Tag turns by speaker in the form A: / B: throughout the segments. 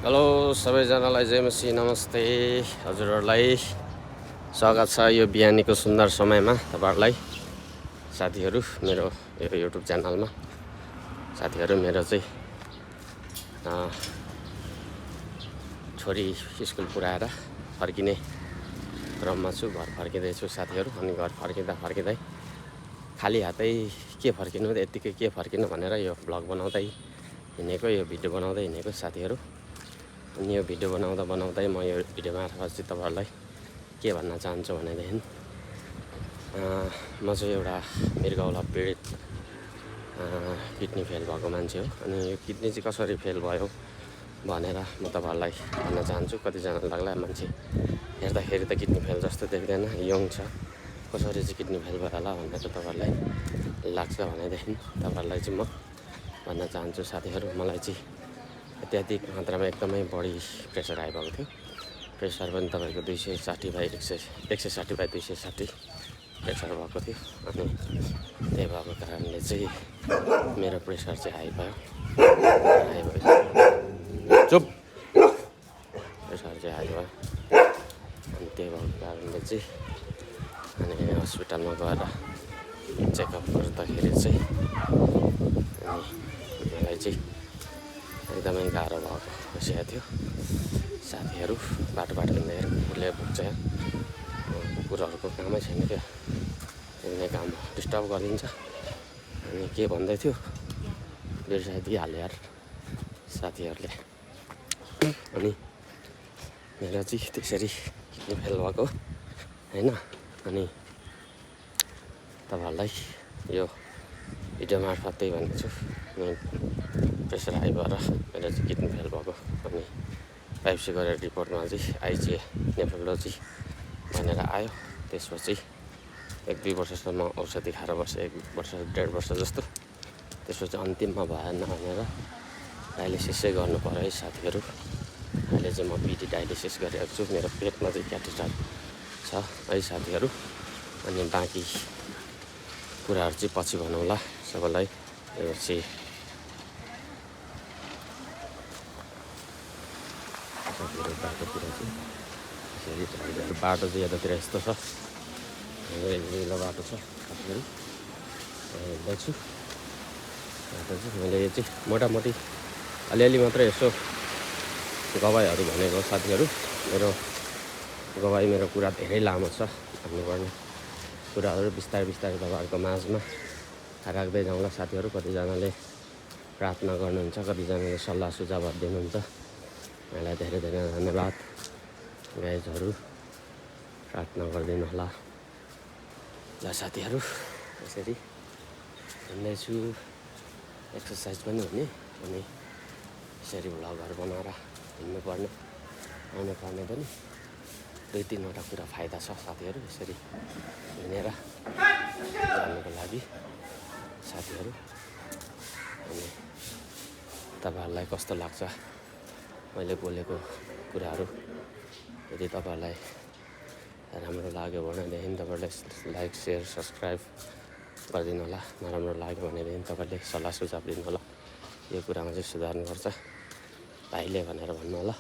A: Hello सबैजनालाई जय मसी नमस्ते। हजुरहरूलाई स्वागत छ यो बिहानीको सुन्दर समयमा तपाईहरुलाई साथीहरू मेरो यो युट्युब च्यानलमा। साथीहरू मेरो चाहिँ छोरी स्कुल पुर्याएर फर्किने क्रममा छु। घर फर्किँदैछु साथीहरू। अनि घर फर्किँदै खाली हातै के फर्किनु यतिकै के फर्किनु भनेर यो भ्लग बनाउँदै हिँडेको, यो भिडियो बनाउँदै हिँडेको साथीहरू। अनि यो भिडियो बनाउँदै म यो भिडियो मार्फत चाहिँ तपाईहरुलाई के भन्न चाहन्छु भनेदेखि म चाहिँ एउटा मृगौला पीडित किडनी फेल भएको मान्छे हो। अनि यो किडनी चाहिँ कसरी फेल भयो भनेर म तपाईहरुलाई भन्न चाहन्छु। कतिजना लाग्ला मान्छे हेर्दाखेरि त किडनी फेल जस्तो देख्दैन, यङ छ, कसरी चाहिँ किडनी फेल भयो होला भनेर तपाईहरुलाई लाग्छ भनेदेखि तपाईहरुलाई चाहिँ म भन्न चाहन्छु साथीहरू। मलाई चाहिँ अत्याधिक मात्रामा एकदमै बढी प्रेसर आइरहेको थियो। प्रेसर पनि तपाईको 160/260 प्रेसर भएको थियो। अनि त्यही भएको कारणले चाहिँ मेरो प्रेसर चाहिँ हाई भयो। चुप, प्रेसर चाहिँ हाई भयो। अनि त्यही भएको कारणले चाहिँ अनि हस्पिटलमा गएर चेकअप गर्दाखेरि चाहिँ अनि मलाई चाहिँ एकदमै गाह्रो भइसकेको थियो साथीहरू। बाटो हिँड्दाखेरि कुकुरले भुक्छ, कुकुरहरूको कामै छैन क्या, हिँड्ने काम डिस्टर्ब गरिदिन्छ। अनि के भन्दै थियो बिर्साइदिइहाल्यो यार साथीहरूले। अनि मेरो चाहिँ त्यसरी किडनी फेल भएको होइन। अनि तपाईहरुलाई यो भिडियो मार्फत त्यही भनेको छु, प्रेसर हाई भएर मेरो चाहिँ किडनी फेल भएको। अनि बायोप्सी गरेर रिपोर्टमा चाहिँ आइजिए नेफ्रोलोजी भनेर आयो। त्यसपछि 1-2 वर्षसम्म औषधि खाएर बस्यो, 1-1.5 वर्ष जस्तो। त्यसपछि अन्तिममा भएन भनेर डायलिसिसै गर्नु पर्यो है साथीहरू। अहिले चाहिँ म पिटी डायलिसिस गरिरहेको छु। मेरो पेटमा चाहिँ क्याटेटर छ है साथीहरू। अनि बाँकी कुराहरू चाहिँ पछि भनौँला सबैलाई। यो चाहिँ बाटोतिर चाहिँ यसरी बाटो चाहिँ यतातिर यस्तो छ, रेलो बाटो छ साथीहरू। हिँड्दैछु बाटो चाहिँ मैले यो चाहिँ मोटामोटी अलिअलि मात्रै यसो गवाईहरू भनेको साथीहरू। मेरो गवाई, मेरो कुरा धेरै लामो छ, भन्नुपर्ने कुराहरू बिस्तारै तपाईँहरूको माझमा राख्दै जाउँला साथीहरू। कतिजनाले प्रार्थना गर्नुहुन्छ, कतिजनाले सल्लाह सुझावहरू दिनुहुन्छ, मलाई धेरै धन्यवाद गाइजहरू। प्रार्थना गरिदिनु होला ल साथीहरू। यसरी हिँड्दैछु, एक्सर्साइज पनि हुने अनि यसरी भ्लगहरू बनाएर हिँड्नुपर्ने आउनुपर्ने पनि 2-3वटा कुरा फाइदा छ साथीहरू यसरी हिँडेर जानुको लागि साथीहरू। अनि तपाईहरुलाई कस्तो लाग्छ मैले बोलेको कुराहरू? यदि तपाईहरुलाई राम्रो लाग्यो भनेदेखि तपाईहरुले लाइक, सेयर, सब्सक्राइब गरिदिनु होला। नराम्रो लाग्यो भनेदेखि तपाईहरुले सल्लाह सुझाव दिनु होला। यो कुरामा चाहिँ सुधार्नुपर्छ भाइले भनेर भन्नु होला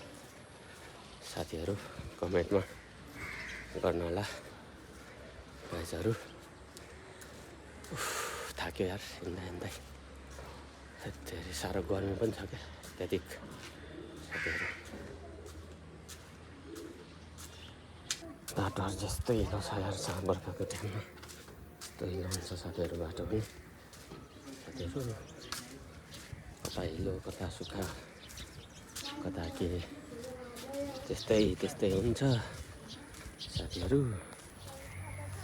A: साथीहरू। कमेन्टमा गर्नु होला गाइजहरू। थाक्यो यार हिँड्दै। धेरै साह्रो गर्मी पनि छ क्या, अत्याधिक साथीहरू। बाटोहरू जस्तो हिलो छ यार, बर्खाको टाइममा यस्तो हिलो हुन्छ साथीहरू बाटो पनि। साथीहरू कता हिलो कता सुक्खा कता के त्यस्तै हुन्छ साथीहरू।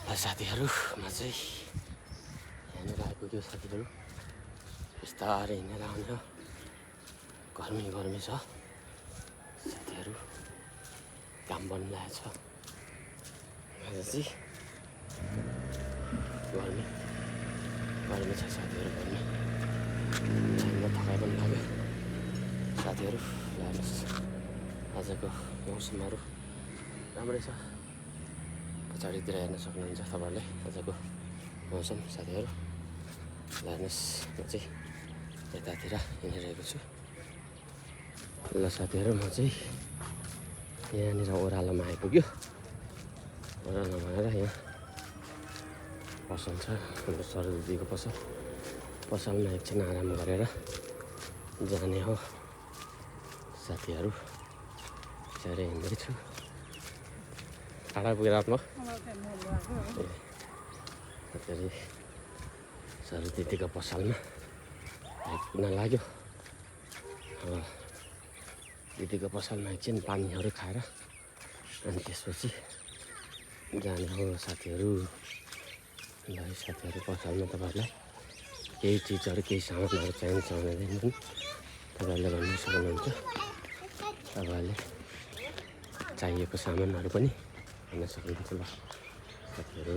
A: साथीहरू म चाहिँ यहाँनिर आइपुग्यो साथीहरू। बिस्तारै हिँडेर आउने हो, गर्मी छ साथीहरू। काम बन्द लागेको छ आज चाहिँ, गर्मी छ साथीहरू। गर्मी थकाइ पनि लाग्यो साथीहरू। हेर्नुहोस् आजको मौसमहरू राम्रै छ, पछाडितिर हेर्न सक्नुहुन्छ तपाईँहरूले आजको मौसम साथीहरू। हेर्नुहोस् म चाहिँ यतातिर हिँडिरहेको छु। ल साथीहरू म चाहिँ यहाँनिर ओह्रालोमा आइपुग्यो। ओह्रालोमा आएर यहाँ पसल छ हाम्रो सरस्वतीको पसल। पसलमा एकछिन आराम गरेर जाने हो साथीहरू। बिचारै हिँड्दैछु। टाढा पुगेर आफ्नो साथीहरू सरस्वती दिदीको पसलमा आइपुग्न लाग्यो। दिदीको पसलमा एकछिन पानीहरू खाएर अनि त्यसपछि जाने हो साथीहरू। ल साथीहरू पसलमा तपाईँहरूलाई केही चिजहरू केही सामानहरू चाहिन्छ भनेदेखि पनि तपाईँहरूले भन्नु सक्नुहुन्छ। तपाईँहरूले चाहिएको सामानहरू पनि भन्न सक्नुहुन्छ। ल साथीहरू